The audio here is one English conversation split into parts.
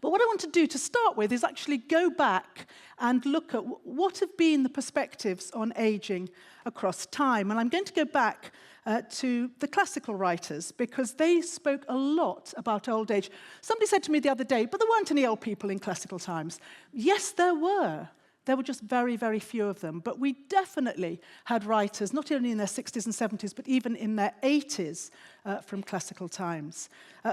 But what I want to do to start with is actually go back and look at what have been the perspectives on aging across time. And I'm going to go back to the classical writers, because they spoke a lot about old age. Somebody said to me the other day, but there weren't any old people in classical times. Yes, there were. There were just very, very few of them. But we definitely had writers, not only in their 60s and 70s, but even in their 80s from classical times.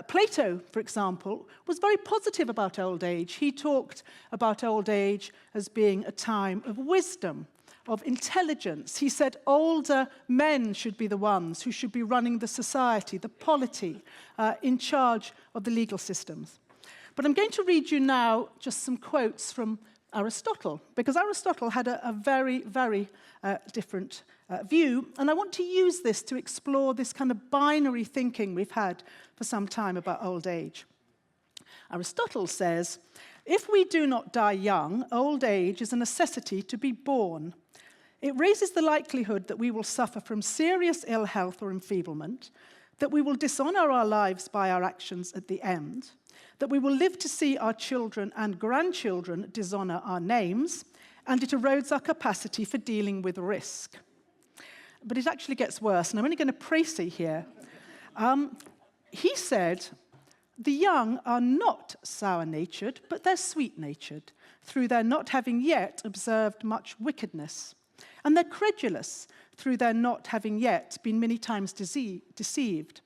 Plato, for example, was very positive about old age. He talked about old age as being a time of wisdom, of intelligence. He said older men should be the ones who should be running the society, the polity, in charge of the legal systems. But I'm going to read you now just some quotes from Aristotle, because Aristotle had a very, very different view, and I want to use this to explore this kind of binary thinking we've had for some time about old age. Aristotle says, if we do not die young, old age is a necessity to be born. It raises the likelihood that we will suffer from serious ill health or enfeeblement, that we will dishonor our lives by our actions at the end, that we will live to see our children and grandchildren dishonor our names, and it erodes our capacity for dealing with risk. But it actually gets worse, and I'm only going to précis here. He said, the young are not sour-natured, but they're sweet-natured, through their not having yet observed much wickedness. And they're credulous, through their not having yet been many times deceived.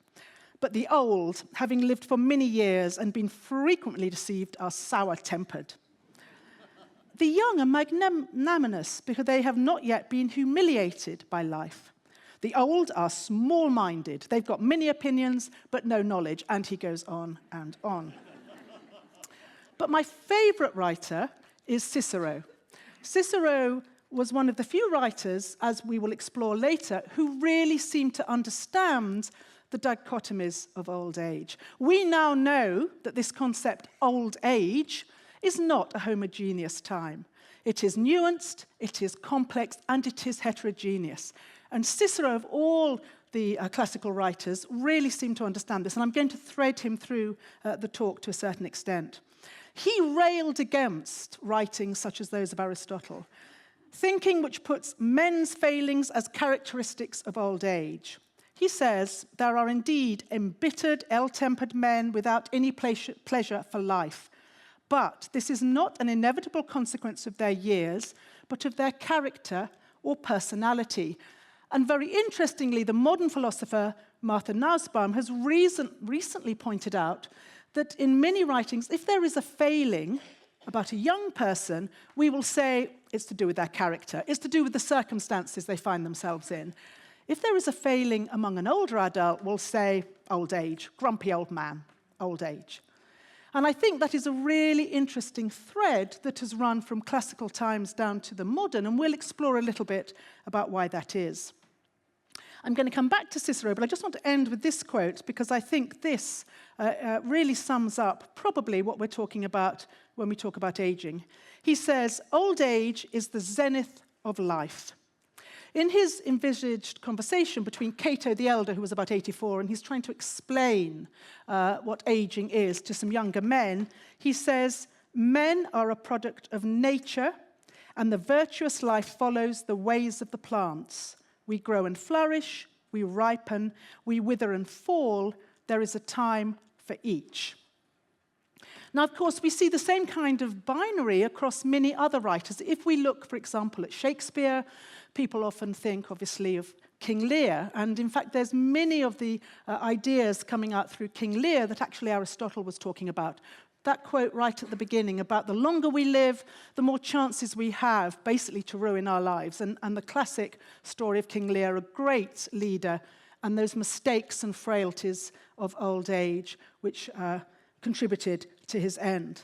But the old, having lived for many years and been frequently deceived, are sour-tempered. The young are magnanimous because they have not yet been humiliated by life. The old are small-minded. They've got many opinions, but no knowledge. And he goes on and on. But my favorite writer is Cicero. Cicero was one of the few writers, as we will explore later, who really seemed to understand the dichotomies of old age. We now know that this concept, old age, is not a homogeneous time. It is nuanced, it is complex, and it is heterogeneous. And Cicero, of all the classical writers, really seemed to understand this, and I'm going to thread him through the talk to a certain extent. He railed against writings such as those of Aristotle, thinking which puts men's failings as characteristics of old age. He says, there are indeed embittered, ill-tempered men without any pleasure for life. But this is not an inevitable consequence of their years, but of their character or personality. And very interestingly, the modern philosopher Martha Nussbaum has recently pointed out that in many writings, if there is a failing about a young person, we will say it's to do with their character. It's to do with the circumstances they find themselves in. If there is a failing among an older adult, we'll say old age, grumpy old man, old age. And I think that is a really interesting thread that has run from classical times down to the modern, and we'll explore a little bit about why that is. I'm going to come back to Cicero, but I just want to end with this quote, because I think this really sums up probably what we're talking about when we talk about aging. He says, old age is the zenith of life. In his envisaged conversation between Cato the Elder, who was about 84, and he's trying to explain what aging is to some younger men, he says, men are a product of nature, and the virtuous life follows the ways of the plants. We grow and flourish, we ripen, we wither and fall. There is a time for each. Now, of course, we see the same kind of binary across many other writers. If we look, for example, at Shakespeare, people often think, obviously, of King Lear. And in fact, there's many of the ideas coming out through King Lear that actually Aristotle was talking about. That quote right at the beginning about the longer we live, the more chances we have, basically, to ruin our lives. And the classic story of King Lear, a great leader, and those mistakes and frailties of old age, which contributed to his end.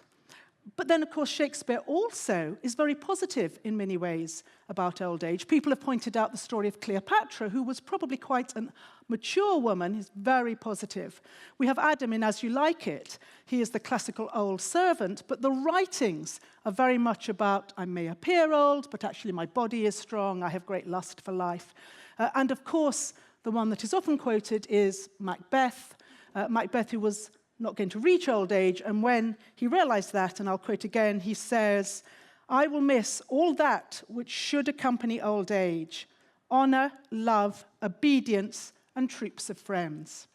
But then, of course, Shakespeare also is very positive in many ways about old age. People have pointed out the story of Cleopatra, who was probably quite a mature woman. He's very positive. We have Adam in As You Like It. He is the classical old servant, but the writings are very much about, I may appear old, but actually my body is strong, I have great lust for life. And of course, the one that is often quoted is Macbeth. Macbeth, who was not going to reach old age. And when he realized that, and I'll quote again, he says, "I will miss all that which should accompany old age: honor, love, obedience, and troops of friends."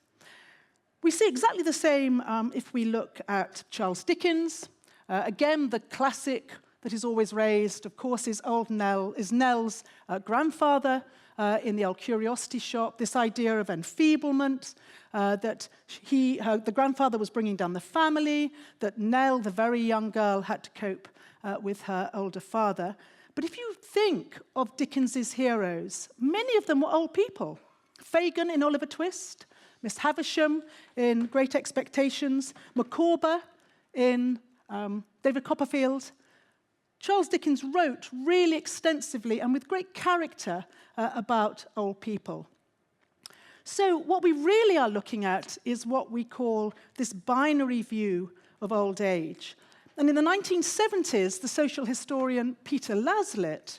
We see exactly the same if we look at Charles Dickens. Again, the classic that is always raised, of course, is Nell's grandfather in the old curiosity shop. This idea of enfeeblement, that the grandfather was bringing down the family, that Nell, the very young girl, had to cope with her older father. But if you think of Dickens's heroes, many of them were old people. Fagin in Oliver Twist, Miss Havisham in Great Expectations, Micawber in David Copperfield. Charles Dickens wrote really extensively and with great character about old people. So what we really are looking at is what we call this binary view of old age. And in the 1970s, the social historian Peter Laslett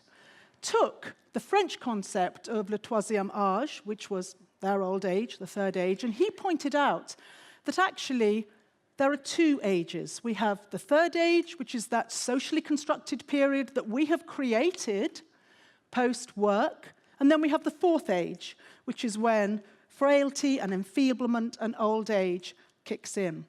took the French concept of le troisième âge, which was their old age, the third age, and he pointed out that actually there are two ages. We have the third age, which is that socially constructed period that we have created post-work, and then we have the fourth age, which is when frailty and enfeeblement and old age kicks in.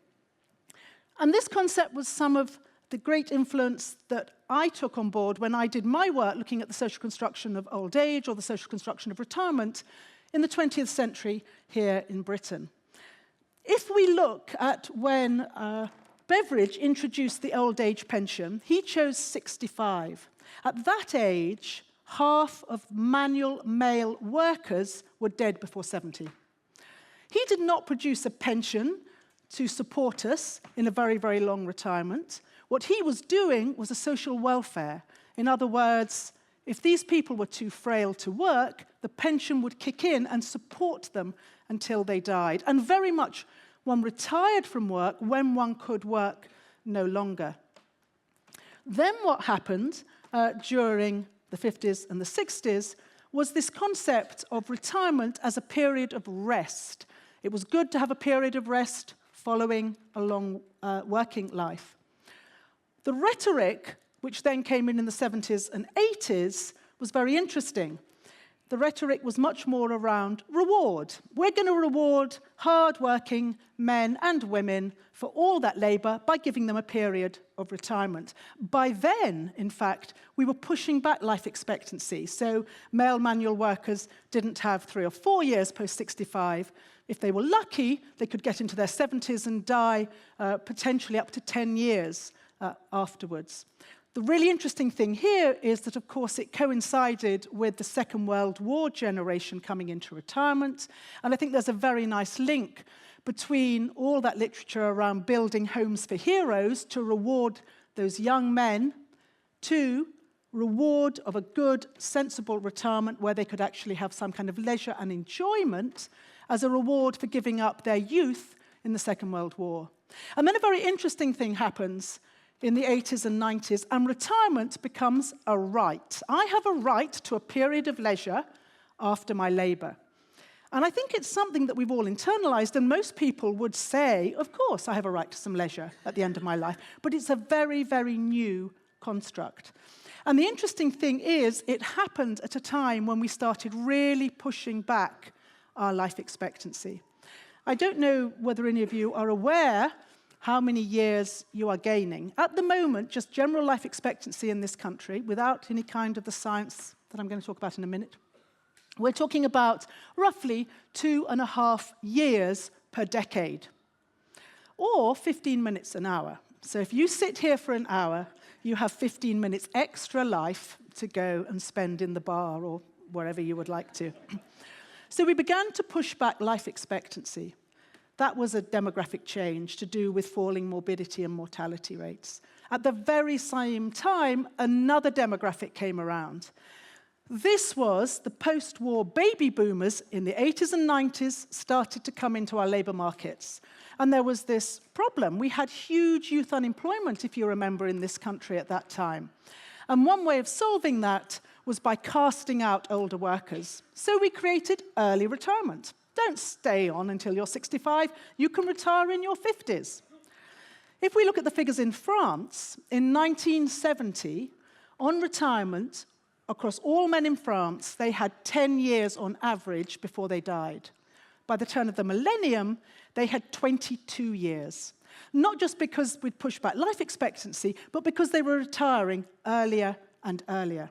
And this concept was some of the great influence that I took on board when I did my work looking at the social construction of old age or the social construction of retirement in the 20th century here in Britain. If we look at when Beveridge introduced the old age pension, he chose 65. At that age, half of manual male workers were dead before 70. He did not produce a pension to support us in a very, very long retirement. What he was doing was a social welfare. In other words, if these people were too frail to work, the pension would kick in and support them until they died. And very much one retired from work when one could work no longer. Then what happened during the 50s and the 60s was this concept of retirement as a period of rest. It was good to have a period of rest following a long working life. The rhetoric, which then came in the 70s and 80s, was very interesting. The rhetoric was much more around reward. We're going to reward hard-working men and women for all that labor by giving them a period of retirement. By then, in fact, we were pushing back life expectancy. So male manual workers didn't have 3 or 4 years post-65. If they were lucky, they could get into their 70s and die potentially up to 10 years afterwards. The really interesting thing here is that, of course, it coincided with the Second World War generation coming into retirement. And I think there's a very nice link between all that literature around building homes for heroes to reward those young men to reward of a good, sensible retirement where they could actually have some kind of leisure and enjoyment as a reward for giving up their youth in the Second World War. And then a very interesting thing happens in the 80s and 90s, and retirement becomes a right. I have a right to a period of leisure after my labor. And I think it's something that we've all internalized, and most people would say, of course, I have a right to some leisure at the end of my life. But it's a very, very new construct. And the interesting thing is, it happened at a time when we started really pushing back our life expectancy. I don't know whether any of you are aware how many years you are gaining. At the moment, just general life expectancy in this country, without any kind of the science that I'm going to talk about in a minute, we're talking about roughly 2.5 years per decade, or 15 minutes an hour. So if you sit here for an hour, you have 15 minutes extra life to go and spend in the bar or wherever you would like to. So we began to push back life expectancy. That was a demographic change to do with falling morbidity and mortality rates. At the very same time, another demographic came around. This was the post-war baby boomers in the 80s and 90s started to come into our labor markets. And there was this problem. We had huge youth unemployment, if you remember, in this country at that time. And one way of solving that was by casting out older workers. So we created early retirement. Don't stay on until you're 65. You can retire in your 50s. If we look at the figures in France, in 1970, on retirement, across all men in France, they had 10 years on average before they died. By the turn of the millennium, they had 22 years. Not just because we'd pushed back life expectancy, but because they were retiring earlier and earlier.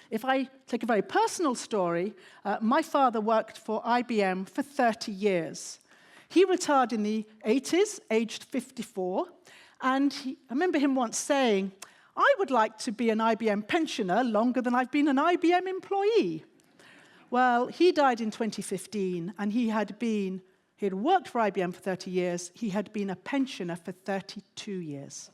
If I take a very personal story, my father worked for IBM for 30 years. He retired in the 80s, aged 54, and I remember him once saying, "I would like to be an IBM pensioner longer than I've been an IBM employee." Well, he died in 2015, and he had worked for IBM for 30 years. He had been a pensioner for 32 years.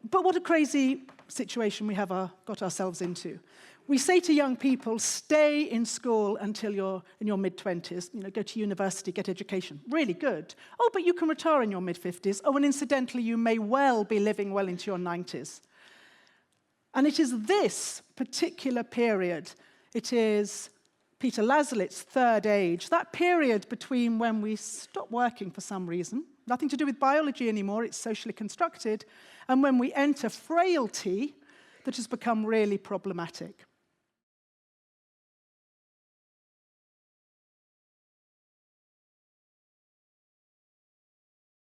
But what a crazy situation we have got ourselves into. We say to young people, stay in school until you're in your mid-20s, go to university, get education. Really good. Oh, but you can retire in your mid-50s. Oh, and incidentally, you may well be living well into your 90s. And it is this particular period, it is Peter Lazarit's third age, that period between when we stop working for some reason, nothing to do with biology anymore, it's socially constructed, and when we enter frailty, that has become really problematic.